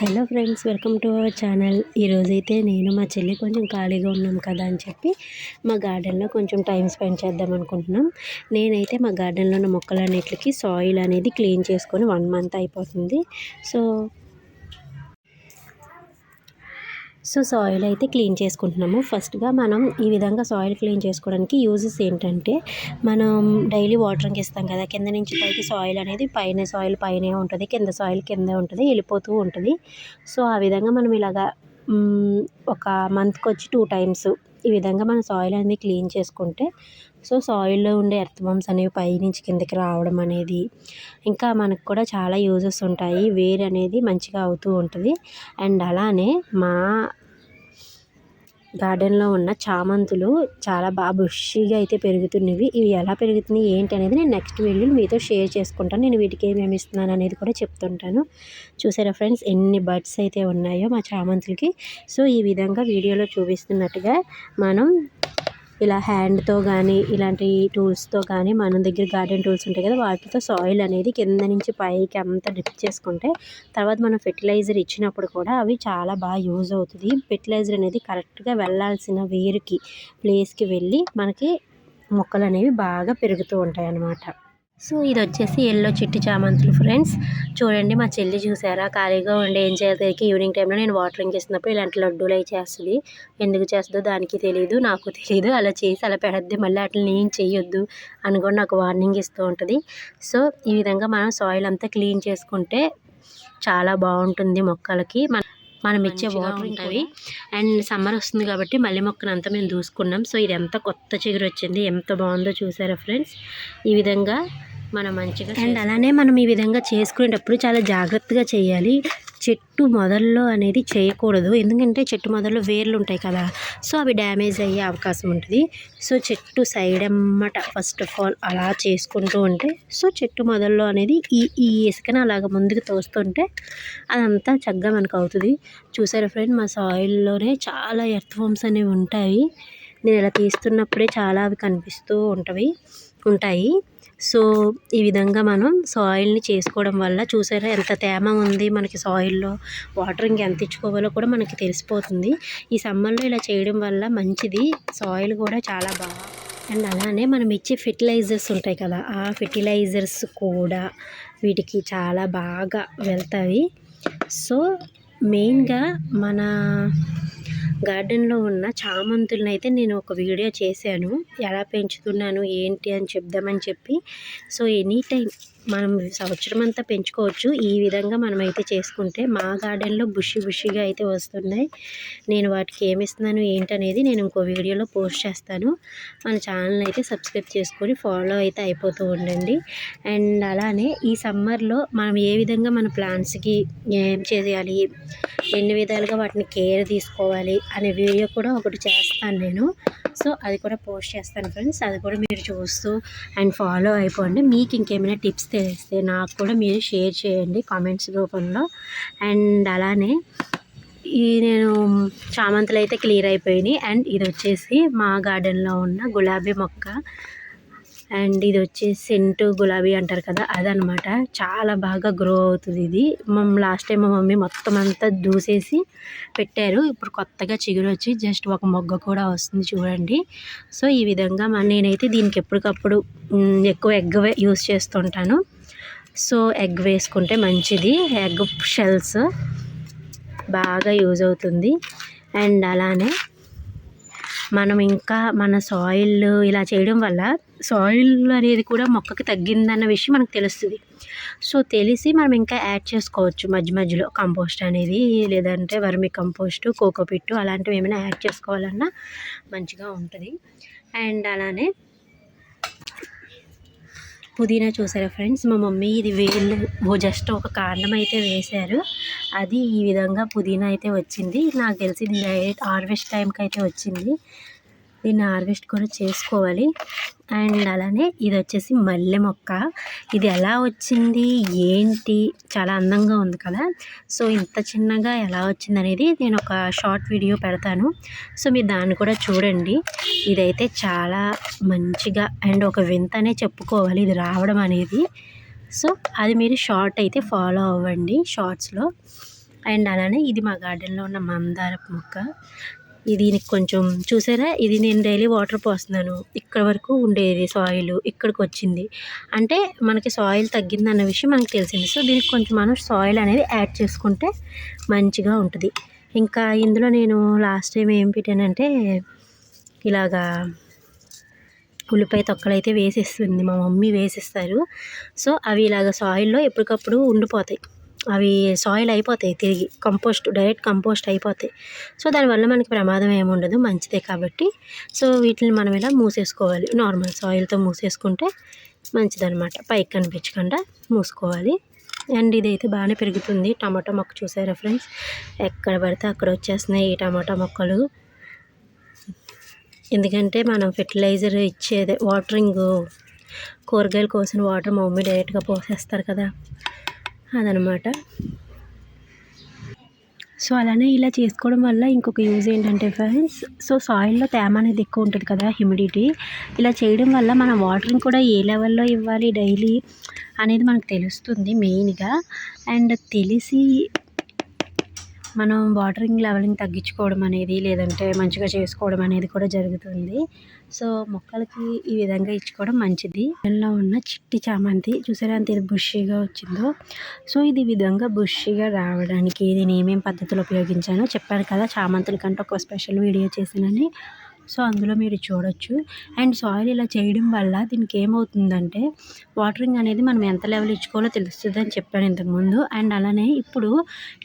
Hello friends, welcome to our channel. ఈరోజైతే నేను మా చెల్లి కొంచెం ఖాళీగా ఉన్నాం కదా అని చెప్పి మా గార్డెన్లో కొంచెం టైం స్పెండ్ చేద్దాం అనుకుంటున్నాం. నేనైతే మా గార్డెన్లో ఉన్న మొక్కలన్నిటికి సాయిల్ అనేది క్లీన్ చేసుకొని 1 మంత్ అయిపోతుంది. సో సాయిల్ అయితే క్లీన్ చేసుకుంటున్నాము. ఫస్ట్గా మనం ఈ విధంగా సాయిల్ క్లీన్ చేసుకోవడానికి యూజెస్ ఏంటంటే, మనం డైలీ వాటరింగ్ ఇస్తాం కదా, కింద నుంచి పైకి సాయిల్ అనేది పైన సాయిల్ పైనే ఉంటుంది, కింద సాయిల్ కిందే ఉంటుంది, వెళ్ళిపోతూ ఉంటుంది. సో ఆ విధంగా మనం ఇలాగా ఒక మంత్కి వచ్చి 2 టైమ్స్ ఈ విధంగా మన సాయిల్ అనేది క్లీన్ చేసుకుంటే, సో సాయిల్లో ఉండే ఎర్త్వార్మ్స్ అనేవి పైనుంచి కిందకి రావడం అనేది, ఇంకా మనకు కూడా చాలా యూజెస్ ఉంటాయి. వేరు అనేది మంచిగా అవుతూ ఉంటుంది. అండ్ అలానే మా గార్డెన్లో ఉన్న చామంతులు చాలా బాగా బుషీగా అయితే పెరుగుతున్నవి. ఇవి ఎలా పెరుగుతున్నాయి ఏంటి అనేది నేను నెక్స్ట్ వీడియోలో మీతో షేర్ చేసుకుంటాను. నేను వీటికి ఏమేమి ఇస్తున్నాను అనేది కూడా చెప్తుంటాను. చూసారా ఫ్రెండ్స్, ఎన్ని బడ్స్ అయితే ఉన్నాయో మా చామంతులకి. సో ఈ విధంగా వీడియోలో చూపిస్తున్నట్టుగా మనం ఇలా హ్యాండ్తో కానీ ఇలాంటి టూల్స్తో కానీ, మన దగ్గర గార్డెన్ టూల్స్ ఉంటాయి కదా, వాటితో సాయిల్ అనేది కింద నుంచి పైకి అంతా డ్రిప్ చేసుకుంటే, తర్వాత మనం ఫెర్టిలైజర్ ఇచ్చినప్పుడు కూడా అవి చాలా బాగా యూజ్ అవుతుంది. ఫెర్టిలైజర్ అనేది కరెక్ట్గా వెళ్ళాల్సిన వేరుకి ప్లేస్కి వెళ్ళి మనకి మొక్కలు అనేవి బాగా పెరుగుతూ ఉంటాయి అన్నమాట. సో ఇది వచ్చేసి ఎల్లో చిట్టి చామంతులు ఫ్రెండ్స్. చూడండి, మా చెల్లి చూసారా ఖాళీగా ఉండి ఏం చేయాలి, ఈవినింగ్ టైంలో నేను వాటరింగ్ ఇస్తున్నప్పుడు ఇలాంటి లడ్డూలు అవి చేస్తుంది. ఎందుకు చేస్తుందో దానికి తెలియదు, నాకు తెలియదు. అలా చేసి అలా పెడద్ది, మళ్ళీ అట్లా ఏం చేయొద్దు అని కూడా నాకు వార్నింగ్ ఇస్తూ ఉంటుంది. సో ఈ విధంగా మనం సాయిల్ అంతా క్లీన్ చేసుకుంటే చాలా బాగుంటుంది మొక్కలకి. మనం ఇచ్చే వాటరింగ్ అవి. అండ్ సమ్మర్ వస్తుంది కాబట్టి మల్లె మొక్కను అంతా మేము దూసుకున్నాం. సో ఇది ఎంత కొత్త చిగురు వచ్చింది, ఎంత బాగుందో చూసారా ఫ్రెండ్స్. ఈ విధంగా మనం మంచిగా అండ్ అలానే మనం ఈ విధంగా చేసుకునేటప్పుడు చాలా జాగ్రత్తగా చేయాలి. చెట్టు మొదల్లో అనేది చేయకూడదు, ఎందుకంటే చెట్టు మొదల్లో వేర్లు ఉంటాయి కదా, సో అవి డ్యామేజ్ అయ్యే అవకాశం ఉంటుంది. సో చెట్టు సైడ్ అమ్మట ఫస్ట్ ఆఫ్ ఆల్ అలా చేసుకుంటూ ఉంటే, సో చెట్టు మొదల్లో అనేది ఈ ఇసుకను అలాగ ముందుకు తోస్తుంటే అదంతా చక్కగా మనకు అవుతుంది. చూసారా ఫ్రెండ్, మా సాయిల్లోనే చాలా ఎర్త్వార్మ్స్ అనేవి ఉంటాయి. నేను ఇలా తీస్తున్నప్పుడే చాలా అవి కనిపిస్తూ ఉంటాయి. సో ఈ విధంగా మనం సాయిల్ని చేసుకోవడం వల్ల చూసారా ఎంత తేమ ఉంది మనకి సాయిల్లో, వాటరింగ్ ఎంత ఇచ్చుకోవాలో కూడా మనకి తెలిసిపోతుంది. ఈ సమ్మర్లో ఇలా చేయడం వల్ల మంచిది, సాయిల్ కూడా చాలా బాగా. అండ్ అలానే మనం ఇచ్చే ఫెర్టిలైజర్స్ ఉంటాయి కదా, ఆ ఫెర్టిలైజర్స్ కూడా వీటికి చాలా బాగా వెళ్తాయి. సో మెయిన్గా మన గార్డెన్లో ఉన్న చామంతులను అయితే నేను ఒక వీడియో చేశాను, ఎలా పెంచుతున్నాను ఏంటి అని చెప్దామని చెప్పి. సో ఎనీ టైం మనం సంవత్సరం అంతా పెంచుకోవచ్చు. ఈ విధంగా మనమైతే చేసుకుంటే మా గార్డెన్లో బుషిగా అయితే వస్తున్నాయి. నేను వాటికి ఏమి ఇస్తున్నాను ఏంటనేది నేను ఇంకో వీడియోలో పోస్ట్ చేస్తాను. మన ఛానల్ని అయితే సబ్స్క్రైబ్ చేసుకొని ఫాలో అయితే అయిపోతూ ఉండండి. అండ్ అలానే ఈ సమ్మర్లో మనం ఏ విధంగా మన ప్లాంట్స్కి ఏం చేయాలి, ఎన్ని విధాలుగా వాటిని కేర్ తీసుకోవాలి అనే వీడియో కూడా ఒకటి చేస్తాను నేను. సో అది కూడా పోస్ట్ చేస్తాను ఫ్రెండ్స్, అది కూడా మీరు చూస్తూ అండ్ ఫాలో అయిపోండి. మీకు ఇంకేమైనా టిప్స్ తెలిస్తే నాకు కూడా మీరు షేర్ చేయండి కామెంట్స్ రూపంలో. అండ్ అలానే నేను చామంతులు అయితే క్లియర్ అయిపోయినాయి. అండ్ ఇది వచ్చేసి మా గార్డెన్లో ఉన్న గులాబీ మొక్క, అండ్ ఇది వచ్చేసి సెంటు గులాబీ అంటారు కదా, అదనమాట. చాలా బాగా గ్రో అవుతుంది ఇది. లాస్ట్ టైం మా మమ్మీ మొత్తం అంతా దూసేసి పెట్టారు, ఇప్పుడు కొత్తగా చిగురు వచ్చి జస్ట్ ఒక మొగ్గ కూడా వస్తుంది చూడండి. సో ఈ విధంగా నేనైతే దీనికి ఎప్పటికప్పుడు ఎక్కువ ఎగ్ యూస్ చేస్తుంటాను. సో ఎగ్ వేసుకుంటే మంచిది, ఎగ్ షెల్స్ బాగా యూజ్ అవుతుంది. అండ్ అలానే మనం ఇంకా మన సాయిల్ ఇలా చేయడం వల్ల సాయిల్ అనేది కూడా మొక్కకి తగ్గిందన్న విషయం మనకు తెలుస్తుంది. సో తెలిసి మనం ఇంకా యాడ్ చేసుకోవచ్చు మధ్యలో కంపోస్ట్ అనేది, లేదంటే వర్మి కంపోస్ట్, కోకోపిట్టు అలాంటివి ఏమైనా యాడ్ చేసుకోవాలన్నా మంచిగా ఉంటుంది. అండ్ అలానే పుదీనా చూసారా ఫ్రెండ్స్, మా మమ్మీ ఇది జస్ట్ ఒక కారణం అయితే వేశారు, అది ఈ విధంగా పుదీనా అయితే వచ్చింది. నాకు తెలిసి ఇది హార్వెస్ట్ టైంకి అయితే వచ్చింది, దీన్ని హార్వెస్ట్ కూడా చేసుకోవాలి. అండ్ అలానే ఇది వచ్చేసి మల్లె మొక్క, ఇది ఎలా వచ్చింది ఏంటి, చాలా అందంగా ఉంది కదా. సో ఇంత చిన్నగా ఎలా వచ్చింది అనేది నేను ఒక షార్ట్ వీడియో పెడతాను, సో మీరు దాన్ని కూడా చూడండి. ఇదైతే చాలా మంచిగా అండ్ ఒక వింతనే చెప్పుకోవాలి ఇది రావడం అనేది. సో అది మీరు షార్ట్ అయితే ఫాలో అవ్వండి షార్ట్స్లో. అండ్ అలానే ఇది మా గార్డెన్లో ఉన్న మందారపు మొక్క. దీనికి కొంచెం చూసారా, ఇది నేను డైలీ వాటర్ పోస్తున్నాను. ఇక్కడ వరకు ఉండేది సాయిల్, ఇక్కడికి వచ్చింది అంటే మనకి సాయిల్ తగ్గిందన్న విషయం మనకు తెలిసింది. సో దీనికి కొంచెం మనం సాయిల్ అనేది యాడ్ చేసుకుంటే మంచిగా ఉంటుంది. ఇంకా ఇందులో నేను లాస్ట్ టైం ఏం పెట్టానంటే ఇలాగా ఉల్లిపాయ తొక్కలు అయితే వేసేస్తుంది మా మమ్మీ, వేసిస్తారు. సో అవి ఇలాగ సాయిల్లో ఎప్పటికప్పుడు ఉండిపోతాయి. అవి సాయిల్ అయిపోతాయి, తిరిగి కంపోస్ట్, డైరెక్ట్ కంపోస్ట్ అయిపోతాయి. సో దానివల్ల మనకి ప్రమాదం ఏమి ఉండదు, మంచిదే కాబట్టి. సో వీటిని మనం ఇలా మూసేసుకోవాలి, నార్మల్ సాయిల్తో మూసేసుకుంటే మంచిదన్నమాట. పైకి కనిపించకుండా మూసుకోవాలి. అండ్ ఇదైతే బాగానే పెరుగుతుంది. టమాటా మొక్క చూసారా ఫ్రెండ్స్, ఎక్కడ పడితే అక్కడ వచ్చేస్తున్నాయి ఈ టమాటా మొక్కలు. ఎందుకంటే మనం ఫెర్టిలైజర్ ఇచ్చేదే, వాటరింగ్, కూరగాయల కోసం వాటర్ మా మమ్మీ డైరెక్ట్గా పోసేస్తారు కదా, అదనమాట. సో అలానే ఇలా చేసుకోవడం వల్ల ఇంకొక యూజ్ ఏంటంటే ఫ్రెండ్స్, సో సాయిల్లో తేమ అనేది ఎక్కువ ఉంటుంది కదా, హ్యూమిడిటీ. ఇలా చేయడం వల్ల మనం వాటరింగ్ కూడా ఏ లెవెల్లో ఇవ్వాలి డైలీ అనేది మనకు తెలుస్తుంది మెయిన్గా. అండ్ తెలిసి మనం వాటరింగ్ లెవెల్ని తగ్గించుకోవడం అనేది, లేదంటే మంచిగా చేసుకోవడం అనేది కూడా జరుగుతుంది. సో మొక్కలకి ఈ విధంగా ఇచ్చుకోవడం మంచిది. ఇలా ఉన్న చిట్టి చామంతి చూసారా అంత ఇది బుషీగా వచ్చిందో. సో ఇది విధంగా బుషీగా రావడానికి నేను ఏమేమి పద్ధతులు ఉపయోగించానో చెప్పాను కదా, చామంతుల కంటే ఒక స్పెషల్ వీడియో చేశానని. సో అందులో మీరు చూడొచ్చు. అండ్ సాయిల్ ఇలా చేయడం వల్ల దీనికి ఏమవుతుందంటే వాటరింగ్ అనేది మనం ఎంత లెవెల్ ఇచ్చుకోవాలో తెలుస్తుంది అని చెప్పాను ఇంతకుముందు. అండ్ అలానే ఇప్పుడు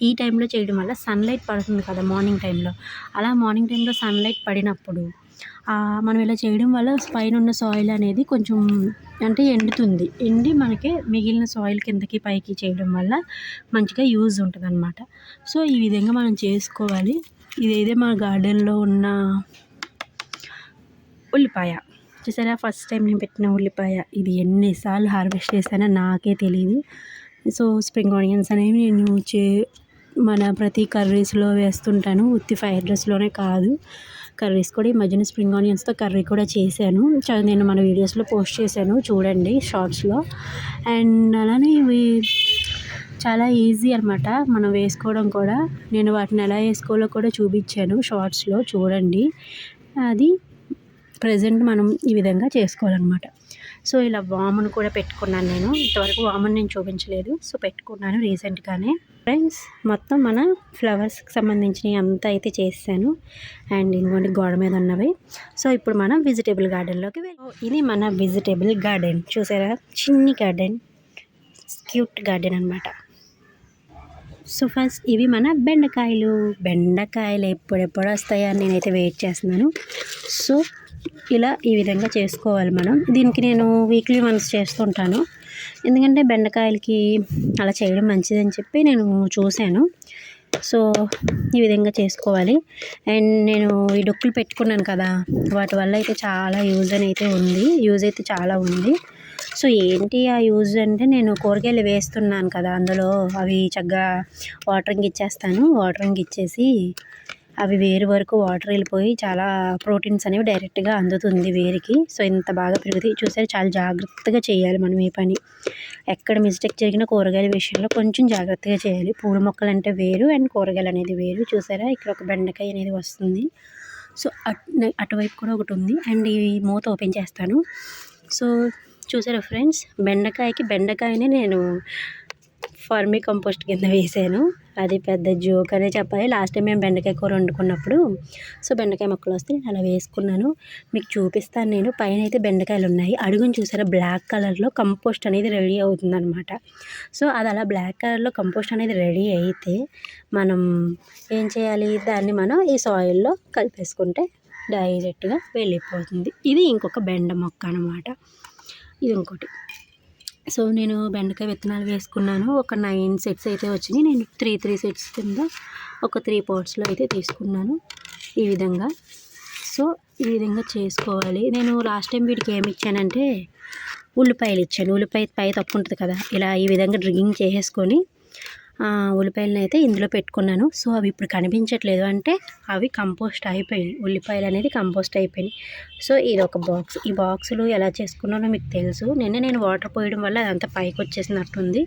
ఈ టైంలో చేయడం వల్ల సన్లైట్ పడుతుంది కదా మార్నింగ్ టైంలో, అలా మార్నింగ్ టైంలో సన్లైట్ పడినప్పుడు మనం ఇలా చేయడం వల్ల పైన ఉన్న సాయిల్ అనేది కొంచెం అంటే ఎండి మనకి మిగిలిన సాయిల్ కిందకి పైకి చేయడం వల్ల మంచిగా యూజ్ ఉంటుంది అనమాట. సో ఈ విధంగా మనం చేసుకోవాలి. ఇదైతే మా గార్డెన్లో ఉన్న ఉల్లిపాయ చూసారా, ఫస్ట్ టైం నేను పెట్టిన ఉల్లిపాయ. ఇది ఎన్నిసార్లు హార్వెస్ట్ చేశానో నాకే తెలియదు. సో స్ప్రింగ్ ఆనియన్స్ అనేవి నేను మన ప్రతి కర్రీస్లో వేస్తుంటాను, ఉత్తి ఫ్రైడ్ రైస్లోనే కాదు, కర్రీస్ కూడా. ఈ మధ్యన స్ప్రింగ్ ఆనియన్స్తో కర్రీ కూడా చేశాను, నేను మన వీడియోస్లో పోస్ట్ చేశాను చూడండి, షార్ట్స్లో. అండ్ అలానే ఇవి చాలా ఈజీ అనమాట మనం వేసుకోవడం కూడా. నేను వాటిని ఎలా వేసుకోవాలో కూడా చూపించాను షార్ట్స్లో, చూడండి. అది ప్రజెంట్ మనం ఈ విధంగా చేసుకోవాలన్నమాట. సో ఇలా వామును కూడా పెట్టుకున్నాను నేను. ఇంతవరకు వామును నేను చూపించలేదు, సో పెట్టుకున్నాను రీసెంట్గానే. ఫ్రెండ్స్ మొత్తం మన ఫ్లవర్స్కి సంబంధించినవి అంతా అయితే చేసాను. అండ్ ఇంకోటి గోడ మీద ఉన్నవి. సో ఇప్పుడు మనం వెజిటేబుల్ గార్డెన్లోకి ఇది మన వెజిటేబుల్ గార్డెన్ చూసారా, చిన్ని గార్డెన్, క్యూట్ గార్డెన్ అనమాట. సో ఫస్ట్ ఇవి మన బెండకాయలు ఎప్పుడెప్పుడు వస్తాయని నేనైతే వెయిట్ చేస్తున్నాను. సో ఇలా ఈ విధంగా చేసుకోవాలి మనం. దీనికి నేను వీక్లీ వన్స్ చేస్తుంటాను, ఎందుకంటే బెండకాయలకి అలా చేయడం మంచిదని చెప్పి నేను చూశాను. సో ఈ విధంగా చేసుకోవాలి. అండ్ నేను ఈ డొక్కులు పెట్టుకున్నాను కదా, వాటి వల్ల అయితే చాలా యూజ్ అయితే చాలా ఉంది. సో ఏంటి ఆ యూజ్ అంటే, నేను కూరగాయలు వేస్తున్నాను కదా అందులో, అవి చక్కగా వాటరింగ్ ఇచ్చేస్తాను. వాటరింగ్ ఇచ్చేసి అవి వేరు వరకు వాటర్ వెళ్ళిపోయి చాలా ప్రోటీన్స్ అనేవి డైరెక్ట్గా అందుతుంది వేరికి. సో ఇంత బాగా పెరుగుతాయి చూసారు. చాలా జాగ్రత్తగా చేయాలి మనం ఈ పని. ఎక్కడ మిస్టేక్ జరిగినా కూరగాయల విషయంలో కొంచెం జాగ్రత్తగా చేయాలి. పూల మొక్కలు అంటే వేరు, అండ్ కూరగాయలు అనేది వేరు. చూసారా ఇక్కడ ఒక బెండకాయ అనేది వస్తుంది. సో అటువైపు కూడా ఒకటి ఉంది. అండ్ ఈ మూత ఓపెన్ చేస్తాను. సో చూసారా ఫ్రెండ్స్, బెండకాయని నేను ఫర్మీ కంపోస్ట్ కింద వేసాను. అది పెద్ద జోక్ అనే చెప్పాలి. లాస్ట్ టైం మేము బెండకాయ కూర వండుకున్నప్పుడు సో బెండకాయ మొక్కలు వస్తే నేను అలా వేసుకున్నాను. మీకు చూపిస్తాను. నేను పైన అయితే బెండకాయలు ఉన్నాయి, అడుగుని చూసారా బ్లాక్ కలర్లో కంపోస్ట్ అనేది రెడీ అవుతుందన్నమాట. సో అది అలా బ్లాక్ కలర్లో కంపోస్ట్ అనేది రెడీ అయితే మనం ఏం చేయాలి, దాన్ని మనం ఈ సాయిల్లో కలిపేసుకుంటే డైరెక్ట్గా వెళ్ళిపోతుంది. ఇది ఇంకొక బెండ మొక్క అనమాట, ఇది ఇంకోటి. సో నేను బెండకాయ విత్తనాలు వేసుకున్నాను. ఒక 9 సెట్స్ అయితే వచ్చినాయి. నేను 3 సెట్స్ కింద ఒక 3 పాట్స్లో అయితే తీసుకున్నాను ఈ విధంగా. సో ఈ విధంగా చేసుకోవాలి. నేను లాస్ట్ టైం వీటికి ఏమి ఇచ్చానంటే ఉల్లిపాయలు ఇచ్చాను. ఉల్లిపాయ పై తప్పు ఉంటుంది కదా, ఇలా ఈ విధంగా డ్రిగ్గింగ్ చేసేసుకొని ఉల్లిపాయలను అయితే ఇందులో పెట్టుకున్నాను. సో అవి ఇప్పుడు కనిపించట్లేదు, అంటే అవి కంపోస్ట్ అయిపోయాయి, ఉల్లిపాయలు అనేది కంపోస్ట్ అయిపోయినాయి. సో ఇది ఒక బాక్స్. ఈ బాక్సులు ఎలా చేసుకున్నానో మీకు తెలుసు. నేను వాటర్ పోయడం వల్ల అదంతా పైకి వచ్చేసినట్టుంది.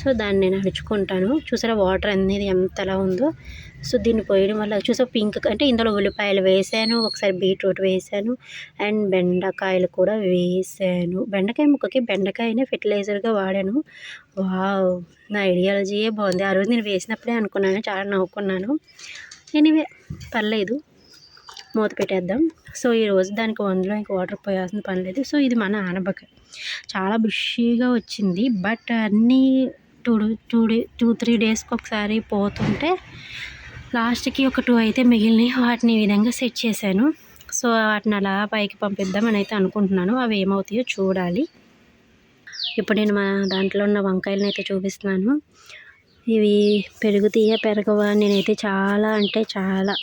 సో దాన్ని నేను అణుచుకుంటాను. చూసారా వాటర్ అనేది ఎంతలా ఉందో. సో దీన్ని పోయడం వల్ల చూసా పింక్, అంటే ఇందులో ఉల్లిపాయలు వేసాను, ఒకసారి బీట్రూట్ వేసాను, అండ్ బెండకాయలు కూడా వేసాను. బెండకాయ ముక్కకి బెండకాయనే ఫెర్టిలైజర్గా వాడాను. వావ్, నా ఐడియాలజీయే బాగుంది. ఆ రోజు నేను వేసినప్పుడే అనుకున్నాను, చాలా నవ్వుకున్నాను. ఎనీవే పర్లేదు, మూత పెట్టేద్దాం. సో ఈరోజు దానికి అందులో ఇంక వాటర్ పోయాల్సిన పని లేదు. సో ఇది మన ఆనపకాయ, చాలా బుషీగా వచ్చింది. బట్ అన్నీ 2-3 డేస్కి ఒకసారి పోతుంటే లాస్ట్కి ఒక 2 అయితే మిగిలినాయి. వాటిని ఈ విధంగా సెట్ చేశాను. సో వాటిని అలా పైకి పంపిద్దామని అయితే అనుకుంటున్నాను. అవి ఏమవుతాయో చూడాలి. ఇప్పుడు నేను మా దాంట్లో ఉన్న వంకాయలను అయితే చూపిస్తున్నాను. ఇవి పెరుగుతాయా పెరగవా నేనైతే చాలా అంటే చాలా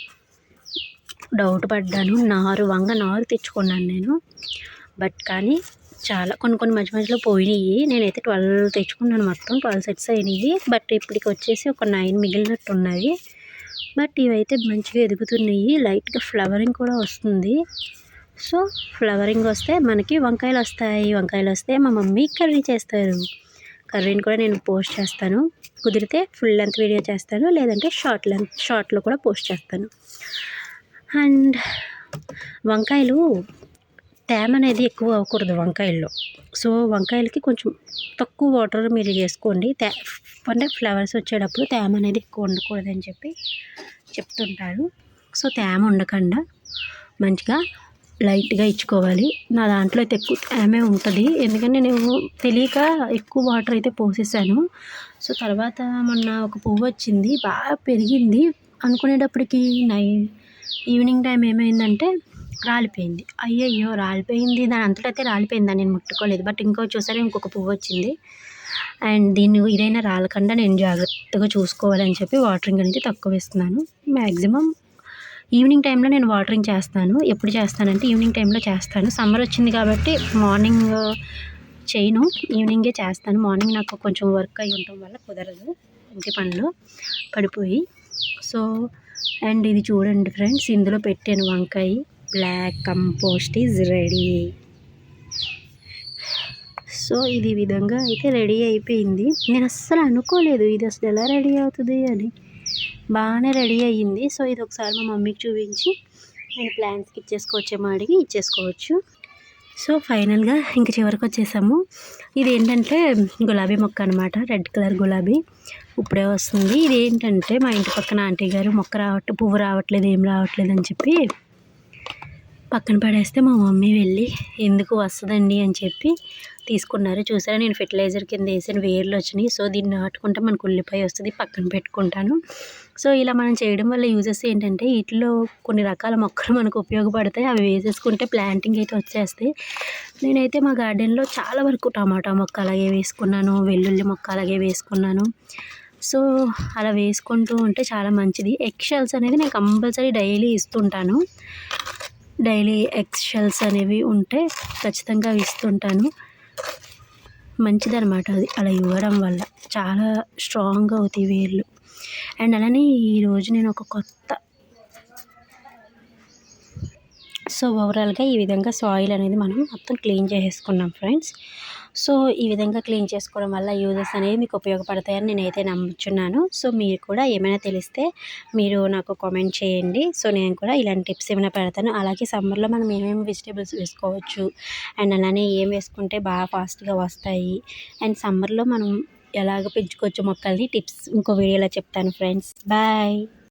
డౌట్ పడ్డాను. నారు తెచ్చుకున్నాను నేను. బట్ కానీ చాలా కొన్ని మధ్య మధ్యలో పోయినాయి. నేనైతే 12 తెచ్చుకున్నాను, మొత్తం 12 సెట్స్ అయినాయి. బట్ ఇప్పటికి వచ్చేసి ఒక 9 మిగిలినట్టు ఉన్నాయి. బట్ ఇవైతే మంచిగా ఎదుగుతున్నాయి. లైట్గా ఫ్లవరింగ్ కూడా వస్తుంది. సో ఫ్లవరింగ్ వస్తే మనకి వంకాయలు వస్తాయి. వంకాయలు వస్తే మా మమ్మీ కర్రీ చేస్తారు. కర్రీని కూడా నేను పోస్ట్ చేస్తాను. కుదిరితే ఫుల్ లెంత్ వీడియో చేస్తాను, లేదంటే షార్ట్లో కూడా పోస్ట్ చేస్తాను. అండ్ వంకాయలు తేమ అనేది ఎక్కువ అవ్వకూడదు వంకాయల్లో. సో వంకాయలకి కొంచెం తక్కువ వాటర్ మీరు చేసుకోండి. అంటే ఫ్లవర్స్ వచ్చేటప్పుడు తేమ అనేది ఎక్కువ ఉండకూడదని చెప్పి చెప్తుంటారు. సో తేమ ఉండకుండా మంచిగా లైట్గా ఇచ్చుకోవాలి. నా దాంట్లో అయితే ఎక్కువ తేమే ఉంటుంది, ఎందుకంటే నేను తెలియక ఎక్కువ వాటర్ అయితే పోసేసాను. సో తర్వాత మొన్న ఒక పువ్వు వచ్చింది, బాగా పెరిగింది. అనుకునేటప్పటికి ఈవినింగ్ టైం ఏమైందంటే రాలిపోయింది. అయ్యయ్యో రాలిపోయింది, దాని అంతటైతే రాలిపోయింది, నేను ముట్టుకోలేదు. బట్ చూసారా ఇంకొక పువ్వు వచ్చింది. అండ్ దీన్ని ఇదైనా రాలకుండా నేను జాగ్రత్తగా చూసుకోవాలని చెప్పి వాటరింగ్ అనేది తక్కువ ఇస్తున్నాను. మ్యాక్సిమం ఈవినింగ్ టైంలో నేను వాటరింగ్ చేస్తాను. ఎప్పుడు చేస్తానంటే ఈవినింగ్ టైంలో చేస్తాను. సమ్మర్ వచ్చింది కాబట్టి మార్నింగ్ చేయను, ఈవినింగే చేస్తాను. మార్నింగ్ నాకు కొంచెం వర్క్ అయి ఉండటం వల్ల కుదరదు, ఇంటి పనిలో పడిపోయి. సో అండ్ ఇది చూడండి ఫ్రెండ్స్, ఇందులో పెట్టాను వంకాయ. Black compost is ready. So ఇది ఈ విధంగా అయితే రెడీ అయిపోయింది. నేను అస్సలు అనుకోలేదు ఇది అసలు ఎలా రెడీ అవుతుంది అని. బాగానే రెడీ అయ్యింది. సో ఇది ఒకసారి మా మమ్మీకి చూపించి నేను ప్లాంట్స్కి ఇచ్చేసుకోవచ్చేమో అడిగి ఇచ్చేసుకోవచ్చు. సో ఫైనల్గా ఇంక చివరికి వచ్చేసాము. ఇది ఏంటంటే గులాబీ మొక్క అనమాట, రెడ్ కలర్ గులాబీ ఇప్పుడే వస్తుంది. ఇది ఏంటంటే మా ఇంటి పక్కన ఆంటీ గారు పువ్వు రావట్లేదు, ఏం రావట్లేదు అని చెప్పి పక్కన పడేస్తే మా మమ్మీ వెళ్ళి ఎందుకు వస్తుందండి అని చెప్పి తీసుకున్నారు. చూసారా నేను ఫెర్టిలైజర్ కింద వేసిన వేర్లు వచ్చినాయి. సో దీన్ని నాటుకుంటే మనకు ఉల్లిపాయ వస్తుంది, పక్కన పెట్టుకుంటాను. సో ఇలా మనం చేయడం వల్ల యూజెస్ ఏంటంటే వీటిలో కొన్ని రకాల మొక్కలు మనకు ఉపయోగపడతాయి. అవి వేసేసుకుంటే ప్లాంటింగ్ అయితే వచ్చేస్తాయి. నేనైతే మా గార్డెన్లో చాలా వరకు టమాటా మొక్క అలాగే వేసుకున్నాను, వెల్లుల్లి మొక్క అలాగే వేసుకున్నాను. సో అలా వేసుకుంటూ ఉంటే చాలా మంచిది. ఎగ్ షెల్స్ అనేది నేను కంపల్సరీ డైలీ ఇస్తుంటాను. డైలీ ఎగ్ షెల్స్ అనేవి ఉంటే ఖచ్చితంగా ఇస్తుంటాను. మంచిదన్నమాట అది అలా ఇవ్వడం వల్ల, చాలా స్ట్రాంగ్గా అవుతాయి వేర్లు. అండ్ అలానే ఈరోజు నేను ఒక కొత్త సో ఓవరాల్గా ఈ విధంగా సాయిల్ అనేది మనం మొత్తం క్లీన్ చేసేసుకున్నాం ఫ్రెండ్స్. సో ఈ విధంగా క్లీన్ చేసుకోవడం వల్ల యూజెస్ అనేవి మీకు ఉపయోగపడతాయని నేనైతే నమ్ముచున్నాను. సో మీరు కూడా ఏమైనా తెలిస్తే మీరు నాకు కామెంట్ చేయండి. సో నేను కూడా ఇలాంటి టిప్స్ ఏమైనా పెడతాను. అలాగే సమ్మర్లో మనం ఏమేమి వెజిటేబుల్స్ వేసుకోవచ్చు, అండ్ అలానే ఏం వేసుకుంటే బాగా ఫాస్ట్గా వస్తాయి, అండ్ సమ్మర్లో మనం ఎలాగ పెంచుకోవచ్చు మొక్కల్ని టిప్స్ ఇంకో వీడియోలో చెప్తాను ఫ్రెండ్స్. బాయ్.